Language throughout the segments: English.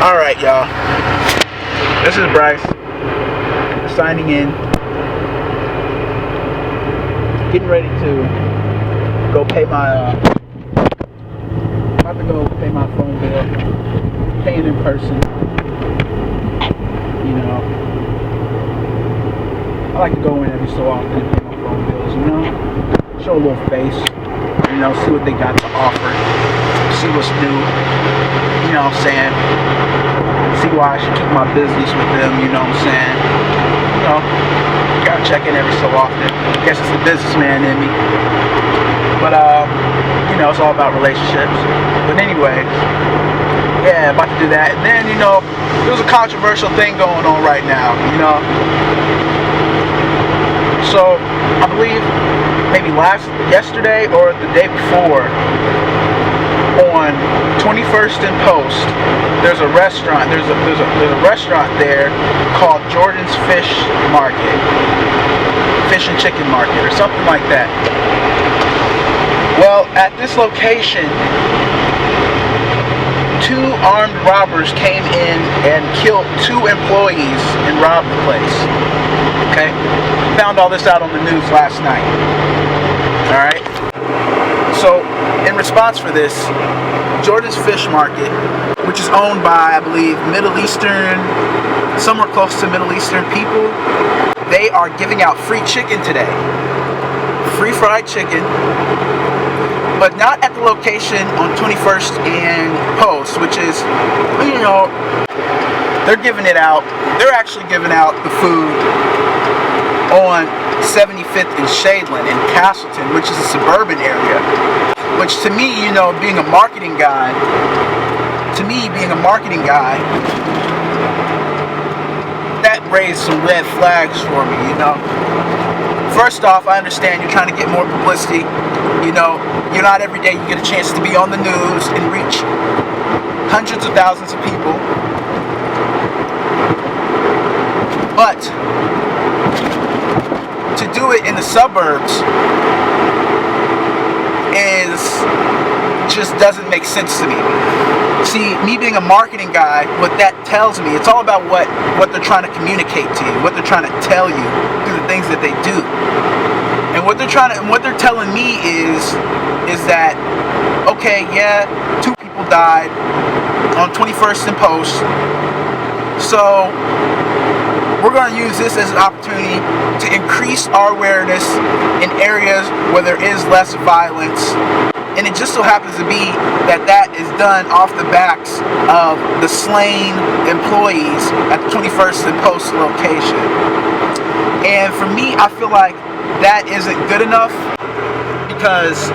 Alright, y'all. This is Bryce. Signing in. Getting ready to go pay my about to go pay my phone bill. Paying in person. You know. I like to go in every so often and pay my phone bills, you know. Show a little face. You know, see what they got to offer. See what's new. You know what I'm saying? See why I should keep my business with them, you know what I'm saying? You know, gotta check in every so often. I guess it's the businessman in me. But, you know, it's all about relationships. But anyway, yeah, about to do that. And then, you know, there's a controversial thing going on right now, you know? So, I believe maybe yesterday or the day before, on 21st and Post, there's a restaurant. There's a restaurant there called Jordan's Fish Market, Fish and Chicken Market, or something like that. Well, at this location, 2 armed robbers came in and killed 2 employees and robbed the place. Okay, found all this out on the news last night. All right. So, in response for this, Jordan's Fish Market, which is owned by, I believe, Middle Eastern, somewhere close to Middle Eastern people, they are giving out free chicken today. Free fried chicken, but not at the location on 21st and Post, which is, you know, they're giving it out. They're actually giving out the food on 75th and Shadeland in Castleton, which is a suburban area. Which to me, you know, being a marketing guy, that raised some red flags for me, you know. First off, I understand you're trying to get more publicity. You know, you're not every day you get a chance to be on the news and reach hundreds of thousands of people. But to do it in the suburbs just doesn't make sense to me. See, me being a marketing guy, what that tells me, it's all about what they're trying to communicate to you, what they're trying to tell you through the things that they do. And what they're telling me is that, okay, yeah, 2 people died on 21st and Post, so we're going to use this as an opportunity to increase our awareness in areas where there is less violence. And it just so happens to be that is done off the backs of the slain employees at the 21st and Post location. And for me, I feel like that isn't good enough, because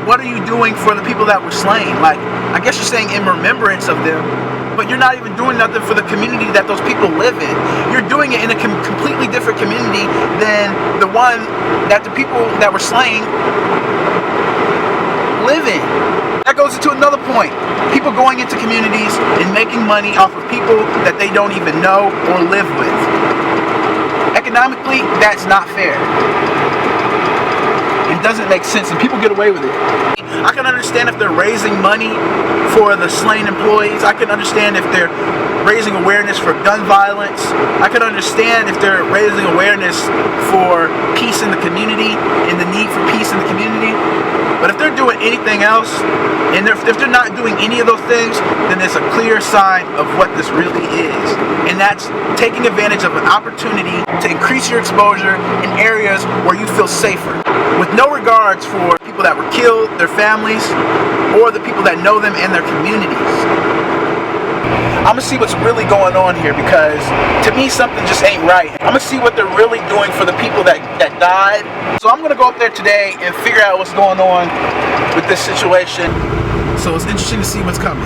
what are you doing for the people that were slain? Like, I guess you're saying in remembrance of them, but you're not even doing nothing for the community that those people live in. You're doing it in a completely different community than the one that the people that were slain live in. That goes into another point. People going into communities and making money off of people that they don't even know or live with. Economically, that's not fair. It doesn't make sense, and people get away with it. I can understand if they're raising money for the slain employees. I can understand if they're raising awareness for gun violence. I can understand if they're raising awareness for peace in the community and the need for peace in the community. But if they're doing anything else, and if they're not doing any of those things, then it's a clear sign of what this really is. And that's taking advantage of an opportunity to increase your exposure in areas where you feel safer, with no regards for people that were killed, their families, or the people that know them and their communities. I'm gonna see what's really going on here, because to me something just ain't right. I'm gonna see what they're really doing for the people that died. So I'm gonna go up there today and figure out what's going on with this situation. So it's interesting to see what's coming.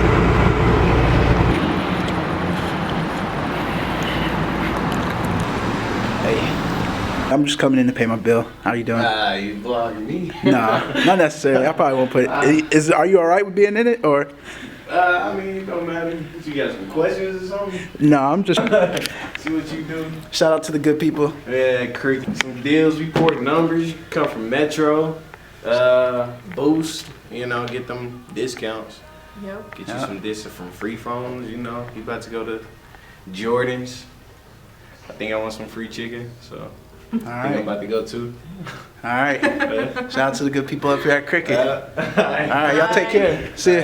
Hey, I'm just coming in to pay my bill. How you doing? You vlogging me? Nah, not necessarily. I probably won't put it. Are you alright with being in it, or? I mean, it don't matter. You got some questions or something? No, I'm just see what you do. Shout out to the good people. Yeah, Creek. Some deals, report numbers. You come from Metro, Boost. You know, get them discounts. Yep. Get you some dishes from Free Phones, you know. You about to go to Jordan's. I think I want some free chicken, so I think I'm about to go too. All right. Shout out to the good people up here at Cricket. All right, y'all take care. See ya.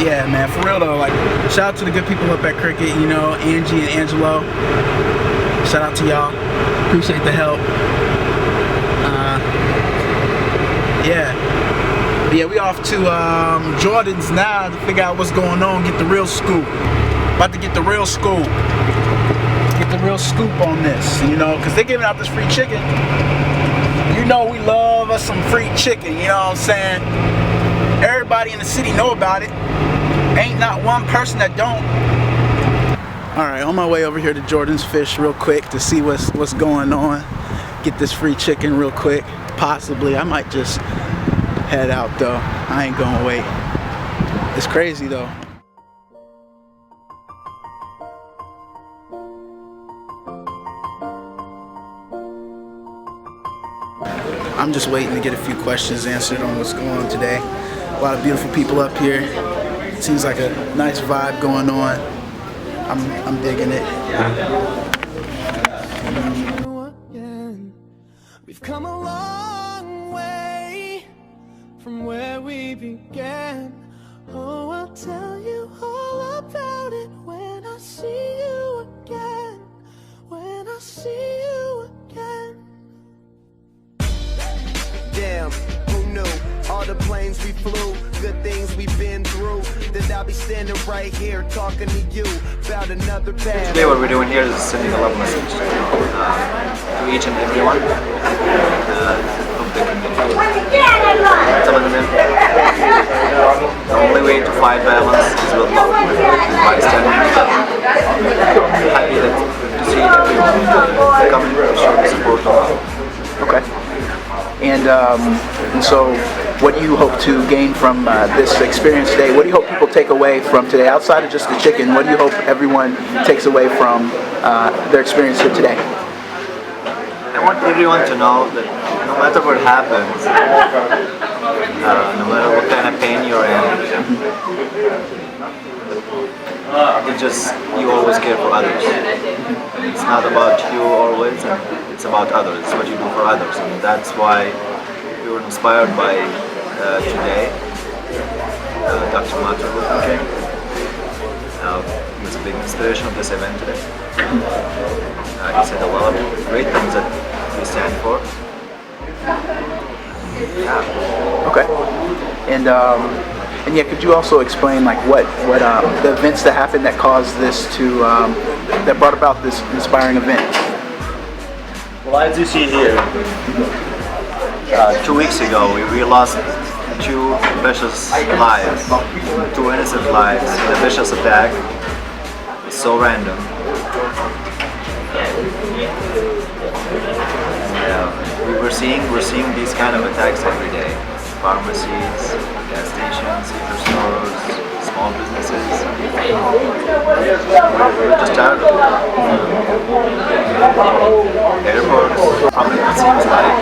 Yeah, man, for real though, like, shout out to the good people up at Cricket, you know, Angie and Angelo. Shout out to y'all. Appreciate the help. Yeah, we off to Jordan's now to figure out what's going on, get the real scoop. About to get the real scoop. Get the real scoop on this, you know, because they're giving out this free chicken. You know we love us some free chicken, you know what I'm saying? Everybody in the city know about it. Ain't not one person that don't. Alright, on my way over here to Jordan's Fish real quick to see what's going on. Get this free chicken real quick. Possibly, I might just head out though. I ain't gonna wait. It's crazy though. I'm just waiting to get a few questions answered on what's going on today. A lot of beautiful people up here. Seems like a nice vibe going on. I'm digging it. We've come a long way from where we began. Oh, I'll tell you all about it when I see you again. When I see you again. Damn, who knew? All the planes we flew, good things we've been through. That I'll be standing right here talking to you about another path. Today what we're doing here is sending a love message to each and everyone. Hope they can get telling them the only way to fight violence is with love. By standing together. I'm happy to see everyone coming to show the support of love. Okay. And so, what do you hope to gain from this experience today? What do you hope people take away from today, outside of just the chicken? What do you hope everyone takes away from their experience here today? I want everyone to know that no matter what happens, no matter what kind of pain you're in, it's just you always care for others. It's not about you always, it's about others. It's what you do for others, and that's why we were inspired by today. Dr. Martin Luther King. He was a big inspiration of this event today. He said a lot of great things that we stand for. Yeah. Okay. And yeah, could you also explain like what the events that happened that caused this to that brought about this inspiring event? Well, as you see here, 2 weeks ago we lost two precious lives, two innocent lives in a vicious attack. It's so random. Yeah, we're seeing these kind of attacks every day. Pharmacies, gas stations, liquor stores, small businesses. We're just tired of it. Airports, probably it seems like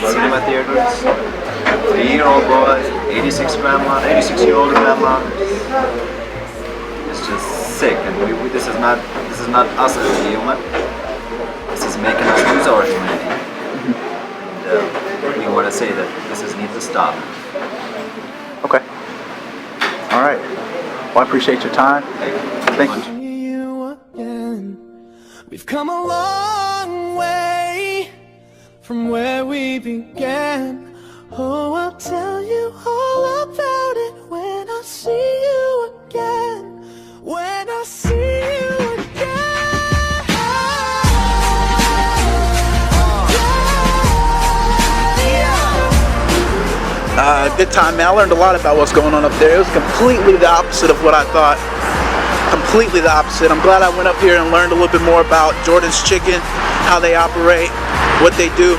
cinema theaters. 3-year-old boy, 86-year-old grandma. It's just sick, and this is not us as a human. This is making us lose our humanity. And we want to say that this needs to stop. Okay. All right. Well, I appreciate your time. Thank you. We've come a long way from where we began. Oh, I'll tell you all about it when I see you again. When I see you again. Good time, man. I learned a lot about what's going on up there. It was completely the opposite of what I thought. Completely the opposite. I'm glad I went up here and learned a little bit more about Jordan's Chicken, how they operate, what they do.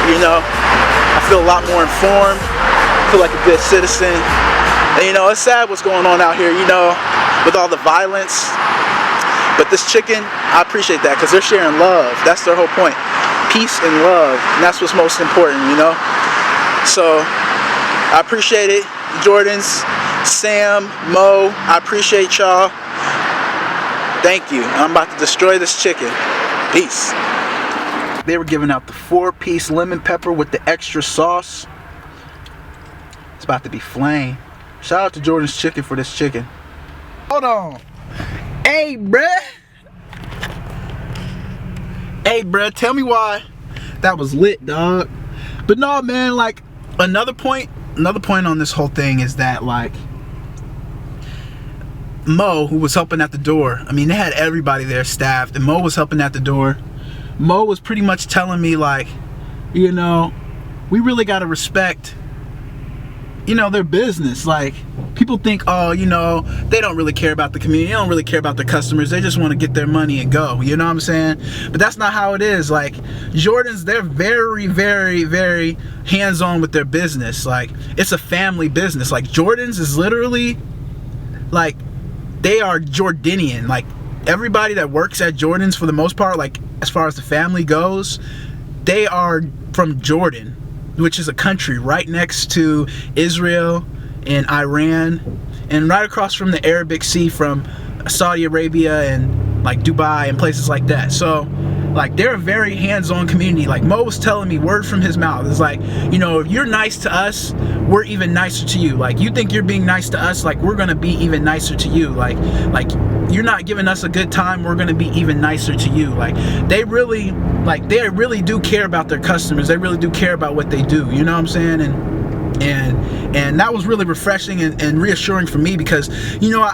You know, I feel a lot more informed. I feel like a good citizen. And you know, it's sad what's going on out here, you know, with all the violence. But this chicken, I appreciate that because they're sharing love. That's their whole point. Peace and love. And that's what's most important, you know. So I appreciate it. Jordans, Sam, Mo, I appreciate y'all. Thank you. I'm about to destroy this chicken. Peace. They were giving out the 4-piece lemon pepper with the extra sauce. It's about to be flame. Shout out to Jordan's Chicken for this chicken. Hold on. Hey, bruh. Hey, bruh, tell me why that was lit, dog. But no, man, like, another point on this whole thing is that, like, Mo, who was helping at the door, I mean, they had everybody there staffed, and Mo was helping at the door. Mo was pretty much telling me, like, you know, we really got to respect, you know, their business. Like, people think, oh, you know, they don't really care about the community, they don't really care about their customers, they just want to get their money and go, you know what I'm saying? But that's not how it is. Like, Jordans, they're very, very, very hands-on with their business. Like, it's a family business. Like, Jordans is literally, like, they are Jordanian. Like, everybody that works at Jordans, for the most part, like, as far as the family goes, they are from Jordan, which is a country right next to Israel and Iran, and right across from the Arabic Sea from Saudi Arabia and like Dubai and places like that. So, like, they're a very hands-on community. Like, Mo was telling me word from his mouth. It's like, you know, if you're nice to us, we're even nicer to you. Like, you think you're being nice to us, like, we're gonna be even nicer to you. Like you're not giving us a good time, we're gonna be even nicer to you. Like, they really do care about their customers. They really do care about what they do. You know what I'm saying? And that was really refreshing and reassuring for me, because, you know,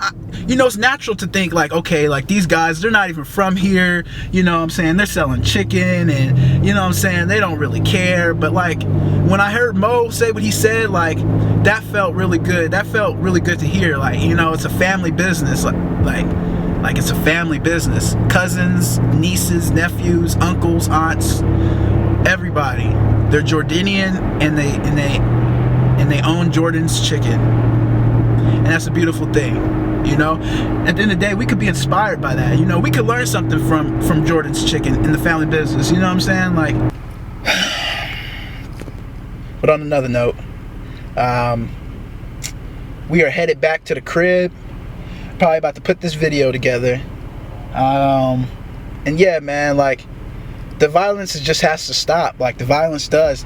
it's natural to think, like, okay, like, these guys, they're not even from here, you know what I'm saying, they're selling chicken, and, you know what I'm saying, they don't really care. But, like, when I heard Mo say what he said, like, that felt really good. That felt really good to hear. Like, you know, it's a family business. Like it's a family business. Cousins, nieces, nephews, uncles, aunts, everybody. They're Jordanian, and they own Jordan's Chicken, and that's a beautiful thing. You know, at the end of the day, we could be inspired by that. You know, we could learn something from Jordan's Chicken in the family business. You know what I'm saying? Like, but on another note, we are headed back to the crib. Probably about to put this video together. And yeah, man, like, the violence just has to stop. Like, the violence does.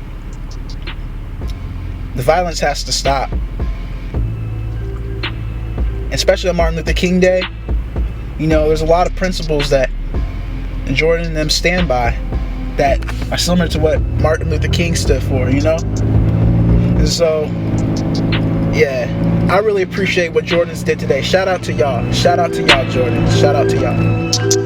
The violence has to stop. Especially on Martin Luther King Day. You know, there's a lot of principles that Jordan and them stand by that are similar to what Martin Luther King stood for, you know? And so, yeah, I really appreciate what Jordans did today. Shout out to y'all. Shout out to y'all, Jordans. Shout out to y'all.